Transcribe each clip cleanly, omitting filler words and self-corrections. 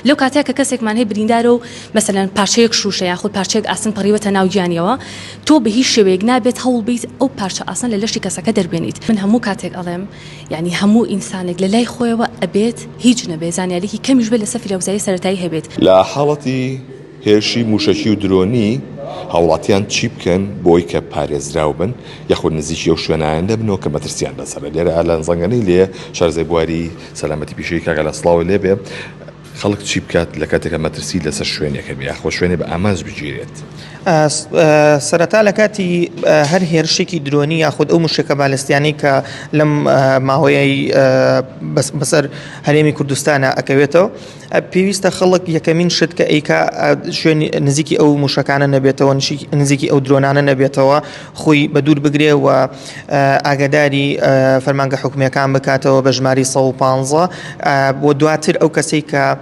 لەو کاتێک کە کەسێکمان هەیە بریندارە و مەسەلەن پارچەیەک شوشە یاخود پارچەیەک ئاسن پەڕیوەتە ناو گیانیەوە تۆ بە هیچ شێوەیەک نابێت هەوڵ بیت ئەو پارچە ئاسن لە لەشی کەسەکە دەربێنیت. من هەموو کاتێک ئەڵێم یعنی هەموو ئینسانێک لە لای خۆیەوە ئەبێت هیچ نەبێت زانیاریی کەمیش بێت لەسەر فیلەوزایی سەرەتایی هەبێت. لە حاڵەتی هێرشی موشەکی و درۆنی هاوڵاتیان چی بکەن بۆی کە پارێزراو بن یاخود نزیکی ئەو شوێنایان دەبنەوە کە مەترسیان بەسەرە. لێرە ئالان زەنگەنەی لێ شارزەی بواری سەلامەتی پیشەی کاگە لە سڵاوی لێ بێ خەڵک چی بکات لە کاتێکە مەترسی لەسەر شوێنێکە بێ یاخۆ شوێنێ بە ئامانج بگیرێت. سەرەتا لە کاتی هەر هێرشێکی درۆنی یاخود ئەو موشکە بالستیانی کە لەم ماوەیەی بەسەر هەرێمی کوردستانە ئەکەوێتەوە پێویستە خەڵک یەکەمین شت کە ئەیکا شوێن نزیکی ئەو موشکانە نەبێتەوە نزیکی ئەو درۆنانە نەبێتەوە خۆی بە دوور بگرێ و ئاگاداری فەرمانگە حکومەکان بکاتەوە بە ژماری 115 بۆ دواتر ئەو کەسەی کە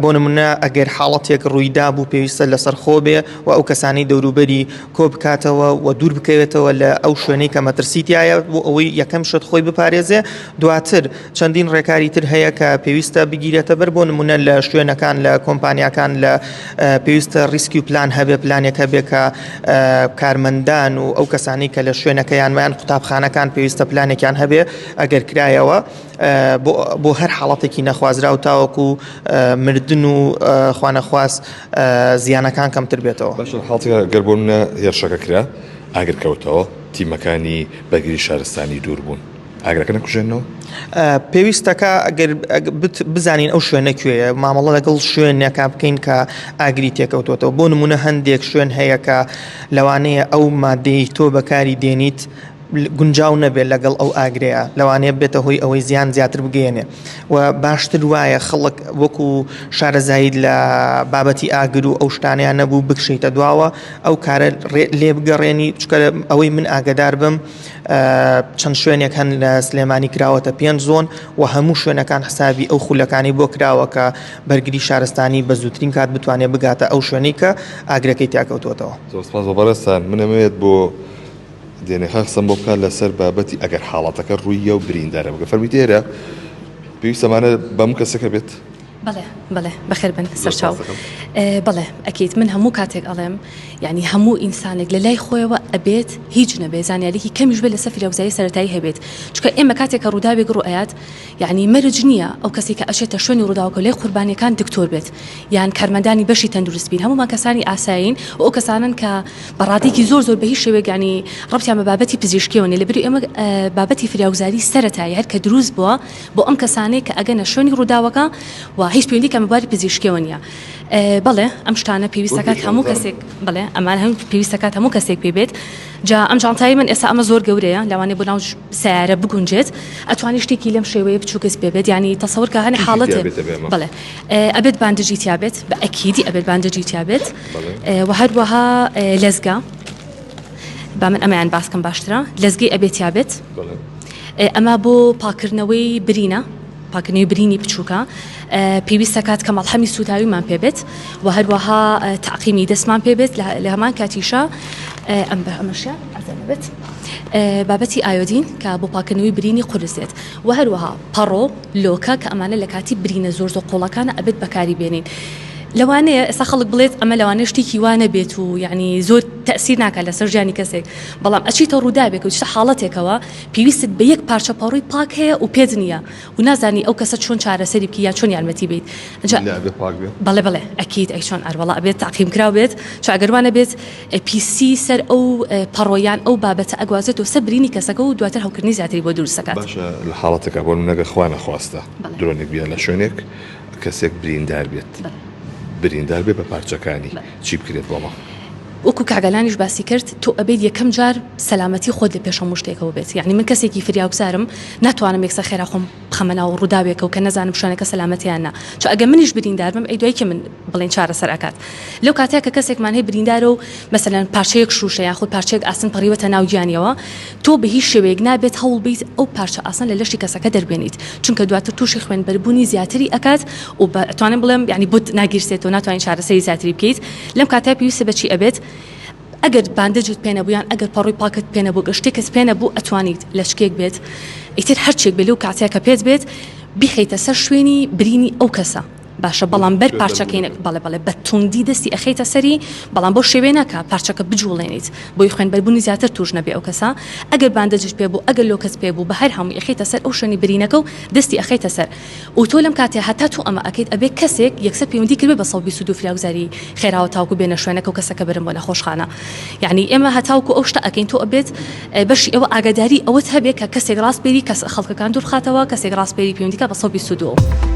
بۆ نمونە ئەگەر حاڵەتێک ڕوویدا بوو پێویستە لەسەر خۆ بێ و ئەو کەسانی دەوروبەری کۆ بکاتەوە و دوور بکەوێتەوە لە ئەو شوێنەی کە مەترسیتیایە بۆ ئەوەی یەکەم شت خۆی بپارێزێ. دواتر چەندین ڕێکاری تر هەیە کە پێویستە بگیرێتە بەر بۆ نمونە لە شوێنەکان لە کۆمپانیاکان لە پێویستە ریسکی و پلان هەبێ پلانێکە بێ کە کارمەندان و ئەو کەسانی کە لە شوێنەکەیان مایان قوتابخانەکان پێویستە پلانێکیان هەبێ ئەگەر کرایەوە بۆ هەر حاڵەتێکی نەخوازرا و تاوەکو مردن و خوانەخواست زیانەکان کەمتر بێتەوە. باش حاڵەتێکە گەربوونە هێرشەکە کرا ئاگر کەوتەوە تیمەکانی بەگیری شارستانی دوور بوون ئاگرەکە نەکوژێنەوە پێویستەکە ئەگەر بزانین ئەو شوێنە کوێیە مامەڵە لەگەڵ شوێنێکا بکەین کە ئاگری تێکەوتوێتەوە. بۆ نمونە هەندێک شوێن هەیە کە لەوانەیە ئەو مادەی تۆ بەکاری دێنیت گونجاو نەبێت لەگەڵ ئەو ئاگرەیە لەوانەیە بێتە هۆی ئەوەی زیان زیاتر بگەێنێ و باشتر وایە خەڵک وەکو شارەزایید لە بابەتی ئاگر و ئەو شتانیان نەبوو بکشیتە دواوە ئەو کارە لێ بگەڕێنی چکە ئەوەی من ئاگدار بم چەند شوێنێک هەن لە سلێمانی کراوەتە 5 زۆن و هەموو شوێنەکان حسابی ئەو خولەکانی بۆ کراوە کە بەرگری شارستانی بە زووترین کات بتوانێت بگاتە ئەو شوێنەی کە ئاگرەکەی تاکەوتوێتەوە. زۆرسپاس بەڕێستان منەمەوێت بۆ دێنێ خەخسم بۆ بکات لەسەر بابەتی ئەگەر حاڵەتەکە ڕوویە و بریندارە بگە فەرمی تێرە پێویستەمانە بەم کەسەکە بێت. بەڵێ بەخێر بن سەرچاو. بەڵێ ئەکیت من هەموو کاتێک ئەڵێم یعنی هەموو ئینسانێک لە لای خۆیەوە ئەبێت هیچ نەبێت زانیاریی کەمیش بێت لەسەر فیلەوزایی سەرەتایی هەبێت چونکە ئێمە کاتێک کە ڕووداوێک ڕوئەیات یعنی مەرج نییە ئەو کەسی کە ئەچێتە شوێنی ڕووداوەکە لای قوربانیەکان دکتۆر بێت یان کارمەندانی بەشی تەندروست بین هەمومان کەسانی ئاسایین و ئەو کەسانن کە بەڕادێکی زۆر بە هیچ شێوەیەک یعنی ڕەبتیان بە بابەتی پزیشکیەوە نیە لەبەر ئێمە بابەتی فیلەوزایی سەرەتایی هەر کە دروست بووە بۆ ئەم کەسانەی کە ئەگەنە شوێنی ڕووداوەکە و هیچ پەیوەندی کە مەباری پزیشکیەوە نیە. بەڵێ ئەم شتانە پێویستەکات هەموو کەسێک بڵێ ئەمان هەم پێویستەکات هەموو کەسێک پێبێت. جا ئەم جانتای من ئێستا ئەمە زۆر گەورەیە لەوانێ بۆ ناو سیارە بگونجێت ئەتوانی شتێکی لەم شێوەیە بچووکەس بێت ینی تەسەور کە هەنێ حاڵەتێ بڵێ ئەبێت باندجی تیابێت بە ئەکیدی ئەبێت باندجی تیابێت و هەروەها لەزگا با من ئەمەیان باسکەم باشترە لەزگەی ئەبێت یابێت ئەمە بۆ پاکردنەوەی برینە پاکردنەوەی برینی بچووکە پێویستەکات کە مەڵحەمی سوتاویمان پێبێت و هەروەها تاقیمی دەستمان پێبێت لە هەمان کاتیشە ئەمەشیان ئەزەنەبێت بابەتی ئایۆدین کە بۆ پاکردنەوەی برینی قورسێت و هەروەها پەڕۆ لۆکە کە ئەمانە لە کاتی برینە زۆر قوڵەکانە ئەبێت بەکاری بێنین. لەوانەیە ئێستا خەڵک بڵێت ئەمە لەوانەیە شتێکی وانە بێت و یعنی زۆر تەسیر ناکات لەسەر ژیانی کەسێک بەڵام ئەچیتە ڕووداوێک و چ حاڵەتێکەوە پێویستت بە یەک پارچە پەڕۆی پاک هەیە و پێت نییە و نازانی ئەو کەسە چۆن چارەسەری بکە یا چۆن یارمەتی بیت. بەڵێ ئەکید ئەی چۆن ئەروەڵا ئەبێت تاقیم کراو بێت چ ئەگەروانە بێت پیسی سەر ئەو پەڕۆیان ئەو بابەتە ئەگوازێت و سەبرینی کەسەکە و دواتر هەوکردنی زیاتری بۆ دروستەکات. باشە لە حاڵەتێکە بۆ نەگە خوا نەخواستە درۆنێک بیا لە شوێنێک کەسێک بریندار بێت بریندار بێ بە پارچەکانی چی بکرێت بۆمە وەکو کاگەلانیش باسی کرد تۆ ئەبێت یەکەم جار سەلامەتی خۆت لە پێشەموو شتێکەوە بێت یعنی من کەسێکی فریاوگزارم ناتوانم یەکسەر خێرا خۆم بخەمە ناو ڕووداوێکە و کە نەزانم شوێنەکە سەلامەتیانە چ ئەگە منیش بریندار بم ئەی دوای کە من بڵێن چارەسەر ئەکات لەو کاتێک کە کەسێکمان هەیە بریندارە و مەسەلەن پارچەیەک شوشە یاخود پارچەیەک ئاسن پەڕیوەتە ناو گیانیەوە تۆ بە هیچ شێوەیەک نابێت هەوڵ بیت ئەو پارچە ئاسن لە لەشی کەسەکە دەربێنیت چونکە دواتر تووشی خوێنبەربوونی زیاتری ئەکات و ئەتوانم بڵێم یعنی بۆت ناگیرسێت و ناتوانین چارەسەری زیاتری بکەیت لەم کاتە پێویستە بەچی ئەبێت ئەگەر باندجت پێنەبوویان ئەگەر پەڕۆی پاکت پێنەبوو گەشتێکت پێنەبوو ئەتوانیت لە شکێک بێت ئیتر هەرچێک بێ لەو کاتێک کە پێت بێت بیخەیتە سەر شوێنی برینی ئەو کەسە باشە بەڵام بەر پارچەکەینێک بەڵێ بە توندی دەستی ئەخەیتە سەری بەڵام بۆ شێوێ ناکە پارچەکە بجوڵێنیت بۆی خوێنبەربوونی زیاتر توش نەبێ ئەو کەسە ئەگەر باندەجش پێ بوو ئەگەر لۆکەس پێ بوو بە هەر هەمووی ئەخەیتە سەر ئەو شوێنی برینەکە و دەستی ئەخەیتە سەر و تۆ لەم کاتێ هەتا تو ئەمە ئەکەیت ئەبێ کەسێک یەکسەر پەیوەندی کردبێ بە 122 فراوزاری خێراوە تاوکو بێنە شوێنەکە و کەسەکە برن بۆ نەخۆشخانە یعنی ئێمە هەتاوکو ئەو شتە ئەکەین تۆ ئەبێت بەشی ئەوە ئاگاداری ئەوەت هەبێت کە کەسێک ڕاستپێری کەس خەڵکەکان دوورخاتەوە کەسێک ڕاستپێری پەیوەندیکە بە 122